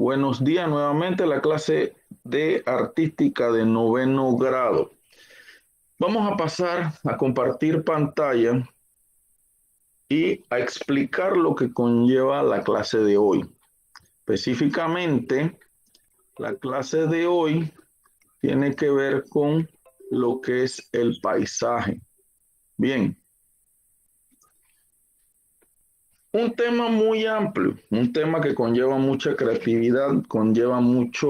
Buenos días nuevamente, la clase de artística de noveno grado. Vamos a pasar a compartir pantalla y a explicar lo que conlleva la clase de hoy. Específicamente, la clase de hoy tiene que ver con lo que es el paisaje. Bien, un tema muy amplio, un tema que conlleva mucha creatividad, conlleva muchas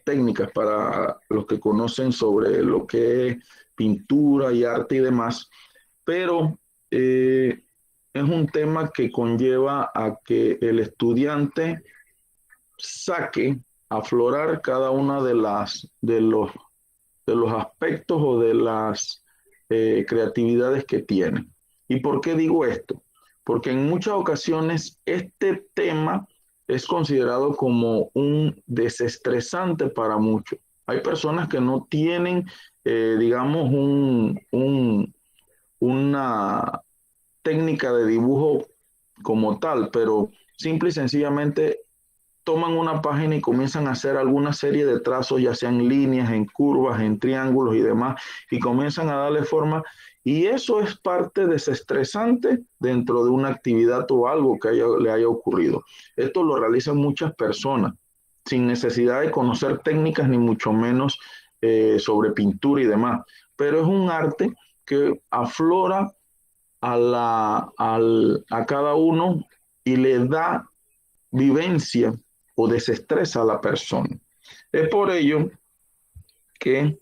técnicas para los que conocen sobre lo que es pintura y arte y demás, pero es un tema que conlleva a que el estudiante saque, aflorar cada una de los aspectos o de las creatividades que tiene. ¿Y por qué digo esto? Porque en muchas ocasiones este tema es considerado como un desestresante para muchos. Hay personas que no tienen, digamos, una técnica de dibujo como tal, pero simple y sencillamente toman una página y comienzan a hacer alguna serie de trazos, ya sean líneas, en curvas, en triángulos y demás, y comienzan a darle forma. Y eso es parte desestresante dentro de una actividad o algo que le haya ocurrido. Esto lo realizan muchas personas sin necesidad de conocer técnicas ni mucho menos sobre pintura y demás. Pero es un arte que aflora a cada uno y le da vivencia o desestresa a la persona. Es por ello que,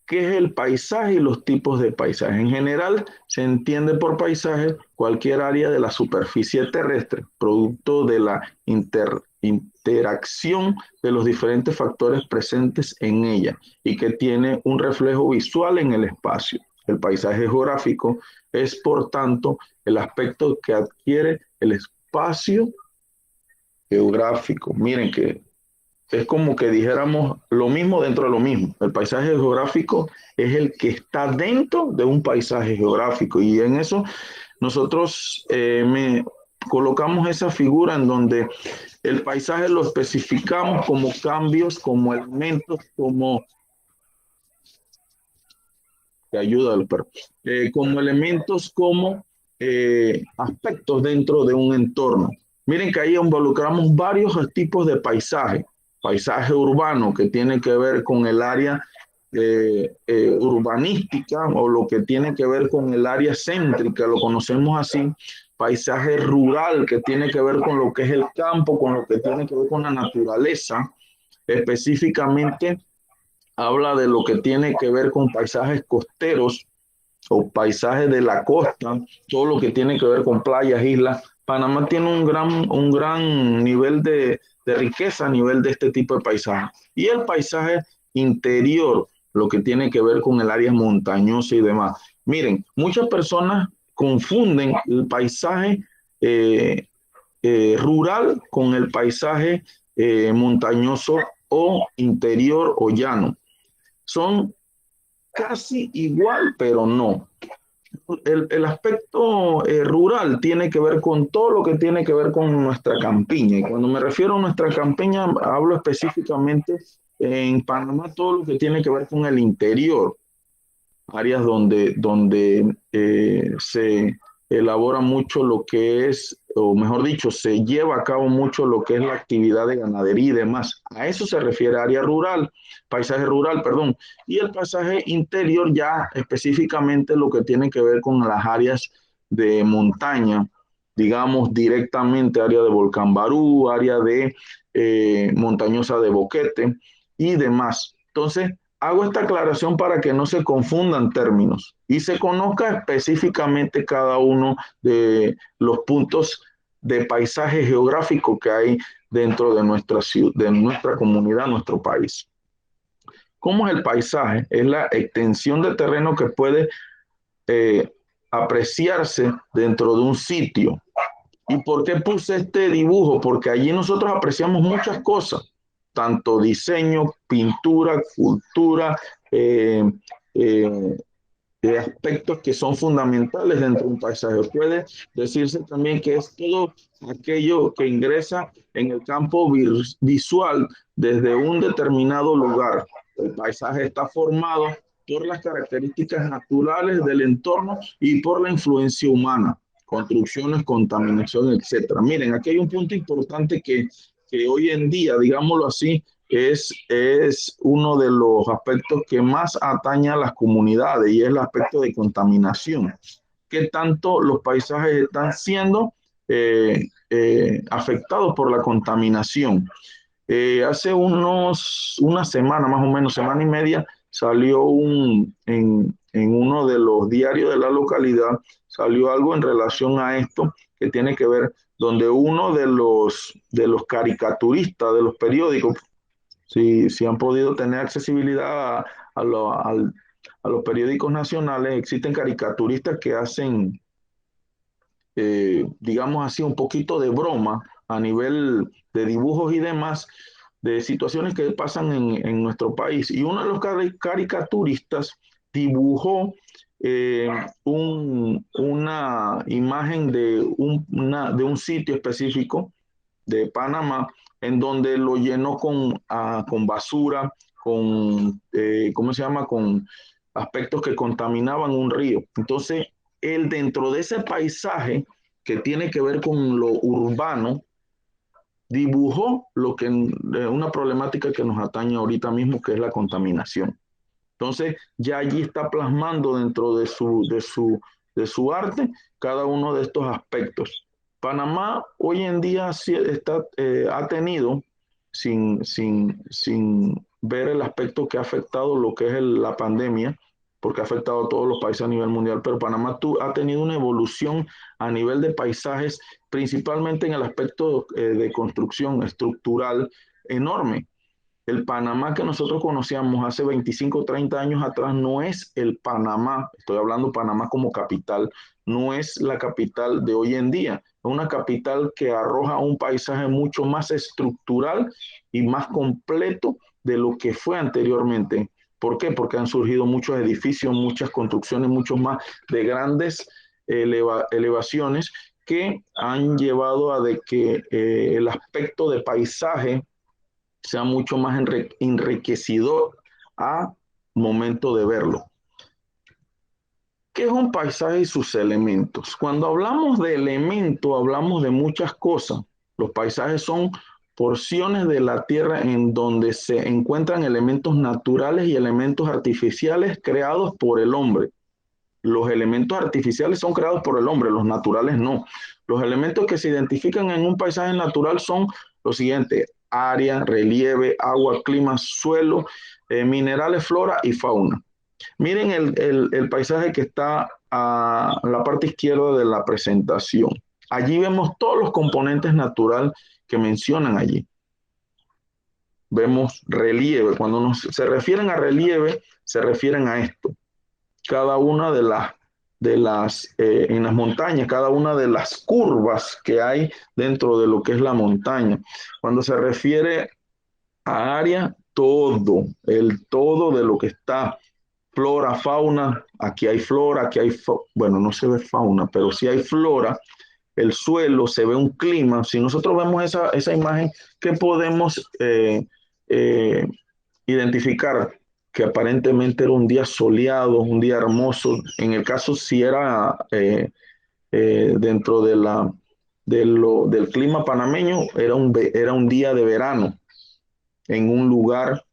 ¿qué es el paisaje y los tipos de paisaje? En general, se entiende por paisaje cualquier área de la superficie terrestre, producto de la interacción de los diferentes factores presentes en ella y que tiene un reflejo visual en el espacio. El paisaje geográfico es, por tanto, el aspecto que adquiere el espacio geográfico. Miren que es como que dijéramos lo mismo dentro de lo mismo. El paisaje geográfico es el que está dentro de un paisaje geográfico y en eso nosotros colocamos esa figura en donde el paisaje lo especificamos como cambios, como elementos, como que ayuda al perro, como elementos, como aspectos dentro de un entorno. Miren que ahí involucramos varios tipos de paisaje. Paisaje urbano, que tiene que ver con el área urbanística o lo que tiene que ver con el área céntrica, lo conocemos así. Paisaje rural, que tiene que ver con lo que es el campo, con lo que tiene que ver con la naturaleza. Específicamente habla de lo que tiene que ver con paisajes costeros o paisajes de la costa, todo lo que tiene que ver con playas, islas. Panamá tiene un gran nivel de riqueza a nivel de este tipo de paisaje. Y el paisaje interior, lo que tiene que ver con el área montañosa y demás. Miren, muchas personas confunden el paisaje rural con el paisaje montañoso o interior o llano. Son casi igual, pero no. El aspecto rural tiene que ver con todo lo que tiene que ver con nuestra campiña. Y cuando me refiero a nuestra campiña, hablo específicamente en Panamá, todo lo que tiene que ver con el interior, áreas donde se elabora mucho lo que es, o mejor dicho, se lleva a cabo mucho lo que es la actividad de ganadería y demás. A eso se refiere área rural, paisaje rural, perdón. Y el paisaje interior ya específicamente lo que tiene que ver con las áreas de montaña, digamos directamente área de Volcán Barú, área de montañosa de Boquete y demás. Entonces, hago esta aclaración para que no se confundan términos y se conozca específicamente cada uno de los puntos de paisaje geográfico que hay dentro de nuestra ciudad, de nuestra comunidad, nuestro país. ¿Cómo es el paisaje? Es la extensión de terreno que puede eh, apreciarse dentro de un sitio. ¿Y por qué puse este dibujo? Porque allí nosotros apreciamos muchas cosas, tanto diseño, pintura, cultura, eh, eh, aspectos que son fundamentales dentro de un paisaje. Puede decirse también que es todo aquello que ingresa en el campo visual desde un determinado lugar. El paisaje está formado por las características naturales del entorno y por la influencia humana, construcciones, contaminación, etcétera. Miren, aquí hay un punto importante que hoy en día, digámoslo así, es uno de los aspectos que más atañe a las comunidades y es el aspecto de contaminación. ¿Qué tanto los paisajes están siendo afectados por la contaminación? Hace una semana, más o menos, semana y media, salió en uno de los diarios de la localidad, salió algo en relación a esto que tiene que ver, donde uno de los caricaturistas de los periódicos, si han podido tener accesibilidad a los periódicos nacionales, existen caricaturistas que hacen, digamos así, un poquito de broma a nivel de dibujos y demás, de situaciones que pasan en nuestro país. Y uno de los caricaturistas dibujó una imagen de un sitio específico de Panamá, en donde lo llenó con basura, ¿cómo se llama? Con aspectos que contaminaban un río. Entonces, él dentro de ese paisaje que tiene que ver con lo urbano, dibujó una problemática que nos atañe ahorita mismo, que es la contaminación. Entonces, ya allí está plasmando dentro de su arte cada uno de estos aspectos. Panamá hoy en día sí ha tenido, sin ver el aspecto que ha afectado lo que es la pandemia, porque ha afectado a todos los países a nivel mundial, pero Panamá ha tenido una evolución a nivel de paisajes, principalmente en el aspecto de construcción estructural enorme. El Panamá que nosotros conocíamos hace 25 o 30 años atrás no es el Panamá, estoy hablando Panamá como capital, no es la capital de hoy en día. Es una capital que arroja un paisaje mucho más estructural y más completo de lo que fue anteriormente. ¿Por qué? Porque han surgido muchos edificios, muchas construcciones, muchos más de grandes elevaciones que han llevado a de que el aspecto de paisaje sea mucho más enriquecedor a momento de verlo. ¿Qué es un paisaje y sus elementos? Cuando hablamos de elementos, hablamos de muchas cosas. Los paisajes son porciones de la tierra en donde se encuentran elementos naturales y elementos artificiales creados por el hombre. Los elementos artificiales son creados por el hombre, los naturales no. Los elementos que se identifican en un paisaje natural son los siguientes: área, relieve, agua, clima, suelo, minerales, flora y fauna. Miren el paisaje que está a la parte izquierda de la presentación. Allí vemos todos los componentes naturales que mencionan allí. Vemos relieve. Cuando se refieren a relieve, se refieren a esto. Cada una en las montañas, cada una de las curvas que hay dentro de lo que es la montaña. Cuando se refiere a área, el todo de lo que está, flora, fauna, aquí hay flora, bueno, no se ve fauna, pero sí hay flora, el suelo, se ve un clima. Si nosotros vemos esa imagen, ¿qué podemos eh, identificar? Que aparentemente era un día soleado, un día hermoso. En el caso, si era dentro del clima panameño, era un día de verano en un lugar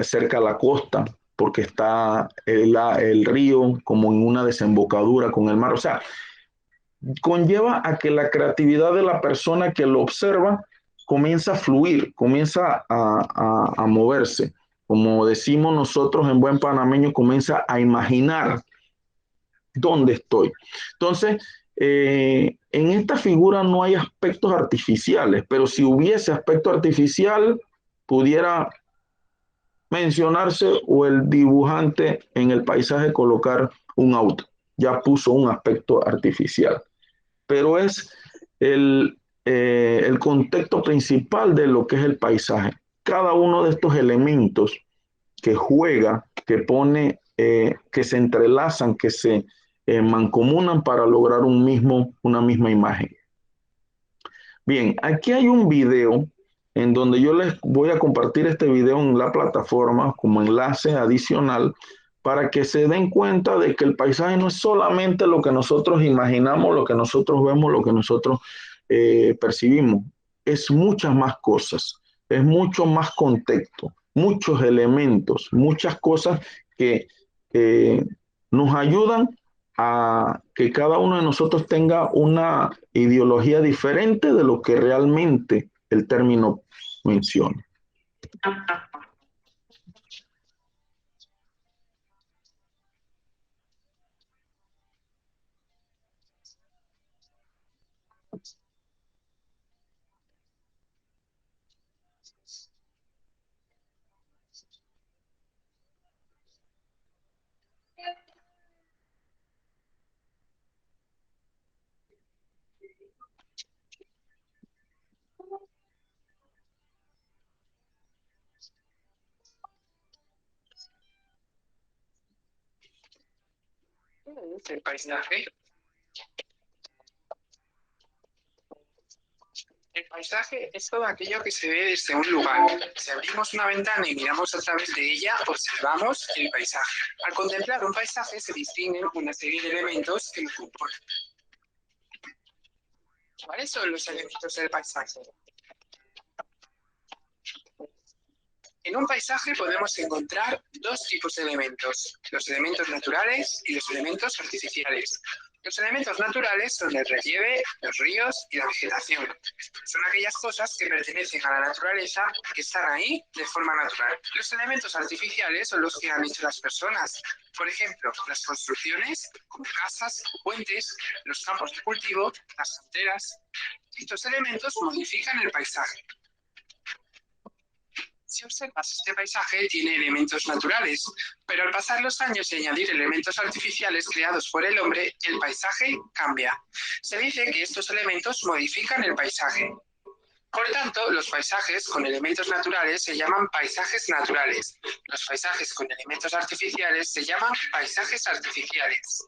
cerca a la costa, porque está el río como en una desembocadura con el mar. O sea, conlleva a que la creatividad de la persona que lo observa comienza a fluir, comienza a moverse. Como decimos nosotros en buen panameño, comienza a imaginar dónde estoy. Entonces, en esta figura no hay aspectos artificiales, pero si hubiese aspecto artificial, pudiera mencionarse o el dibujante en el paisaje colocar un auto. Ya puso un aspecto artificial, pero es el contexto principal de lo que es el paisaje. Cada uno de estos elementos que juega, que pone que se entrelazan, que se mancomunan para lograr una misma imagen. Bien, aquí hay un video en donde yo les voy a compartir este video en la plataforma como enlace adicional para que se den cuenta de que el paisaje no es solamente lo que nosotros imaginamos, lo que nosotros vemos, lo que nosotros percibimos. Es muchas más cosas, es mucho más contexto, muchos elementos, muchas cosas que nos ayudan a que cada uno de nosotros tenga una ideología diferente de lo que realmente el término menciona. El paisaje. El paisaje es todo aquello que se ve desde un lugar. Si abrimos una ventana y miramos a través de ella, observamos el paisaje. Al contemplar un paisaje se distinguen una serie de elementos que lo componen. ¿Cuáles son los elementos del paisaje? En un paisaje podemos encontrar dos tipos de elementos, los elementos naturales y los elementos artificiales. Los elementos naturales son el relieve, los ríos y la vegetación. Son aquellas cosas que pertenecen a la naturaleza que están ahí de forma natural. Los elementos artificiales son los que han hecho las personas. Por ejemplo, las construcciones, como casas, puentes, los campos de cultivo, las canteras. Estos elementos modifican el paisaje. Si observas este paisaje, tiene elementos naturales, pero al pasar los años y añadir elementos artificiales creados por el hombre, el paisaje cambia. Se dice que estos elementos modifican el paisaje. Por tanto, los paisajes con elementos naturales se llaman paisajes naturales. Los paisajes con elementos artificiales se llaman paisajes artificiales.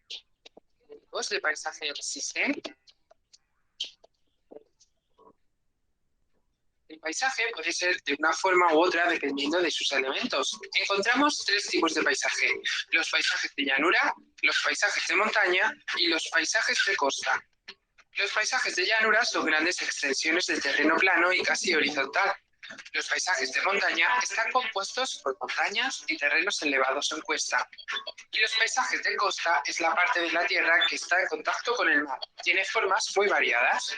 ¿Qué tipos de paisaje existen? El paisaje puede ser de una forma u otra dependiendo de sus elementos. Encontramos tres tipos de paisaje: los paisajes de llanura, los paisajes de montaña y los paisajes de costa. Los paisajes de llanura son grandes extensiones de terreno plano y casi horizontal. Los paisajes de montaña están compuestos por montañas y terrenos elevados en cuesta. Y los paisajes de costa es la parte de la tierra que está en contacto con el mar. Tiene formas muy variadas.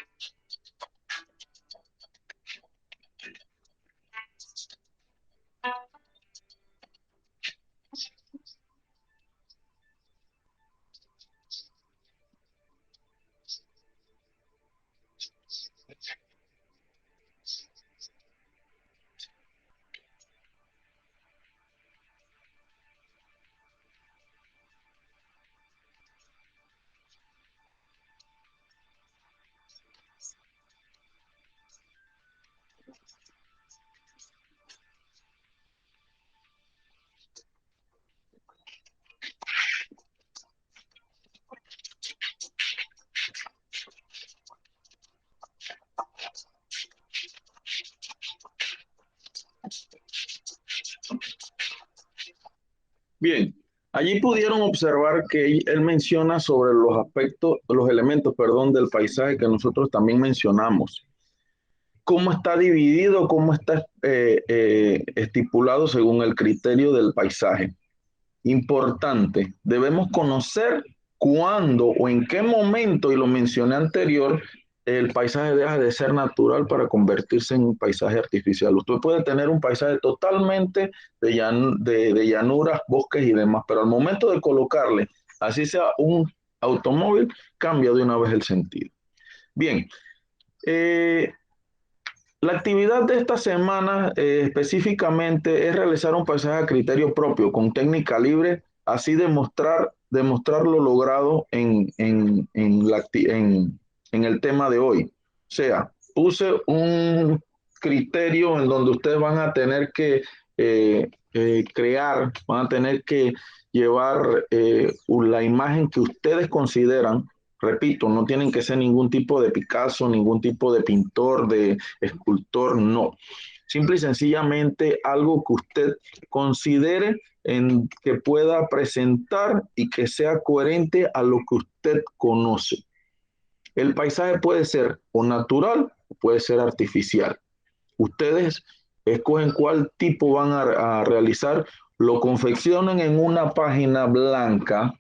Bien, allí pudieron observar que él menciona sobre los aspectos, los elementos, perdón, del paisaje que nosotros también mencionamos. Cómo está dividido, cómo está estipulado según el criterio del paisaje. Importante, debemos conocer cuándo o en qué momento, y lo mencioné anterior, el paisaje deja de ser natural para convertirse en un paisaje artificial. Usted puede tener un paisaje totalmente de llanuras, bosques y demás, pero al momento de colocarle, así sea un automóvil, cambia de una vez el sentido. Bien, la actividad de esta semana específicamente es realizar un paisaje a criterio propio, con técnica libre, así demostrar lo logrado en el tema de hoy. O sea, puse un criterio en donde ustedes van a tener que crear, van a tener que llevar la imagen que ustedes consideran. Repito, no tienen que ser ningún tipo de Picasso, ningún tipo de pintor, de escultor, no. Simple y sencillamente algo que usted considere en que pueda presentar y que sea coherente a lo que usted conoce. El paisaje puede ser o natural o puede ser artificial. Ustedes escogen cuál tipo van a realizar, lo confeccionan en una página blanca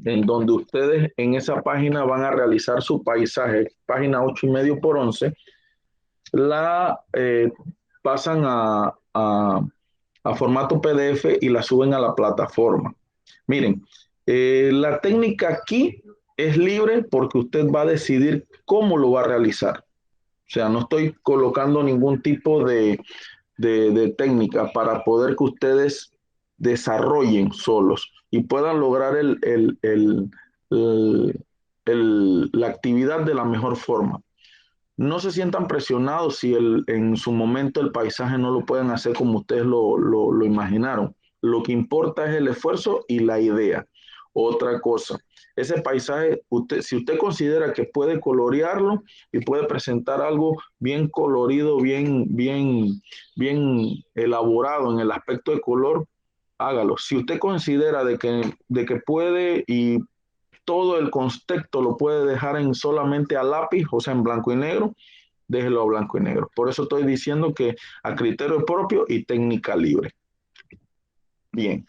en donde ustedes en esa página van a realizar su paisaje, página 8,5 por 11, la pasan a formato PDF y la suben a la plataforma. Miren, la técnica aquí es libre porque usted va a decidir cómo lo va a realizar. O sea, no estoy colocando ningún tipo de técnica para poder que ustedes desarrollen solos y puedan lograr la actividad de la mejor forma. No se sientan presionados si en su momento el paisaje no lo pueden hacer como ustedes lo imaginaron. Lo que importa es el esfuerzo y la idea. Otra cosa, ese paisaje, si usted considera que puede colorearlo y puede presentar algo bien colorido, bien elaborado en el aspecto de color, hágalo. Si usted considera de que puede y todo el contexto lo puede dejar en solamente a lápiz, o sea, en blanco y negro, déjelo a blanco y negro. Por eso estoy diciendo que a criterio propio y técnica libre. Bien.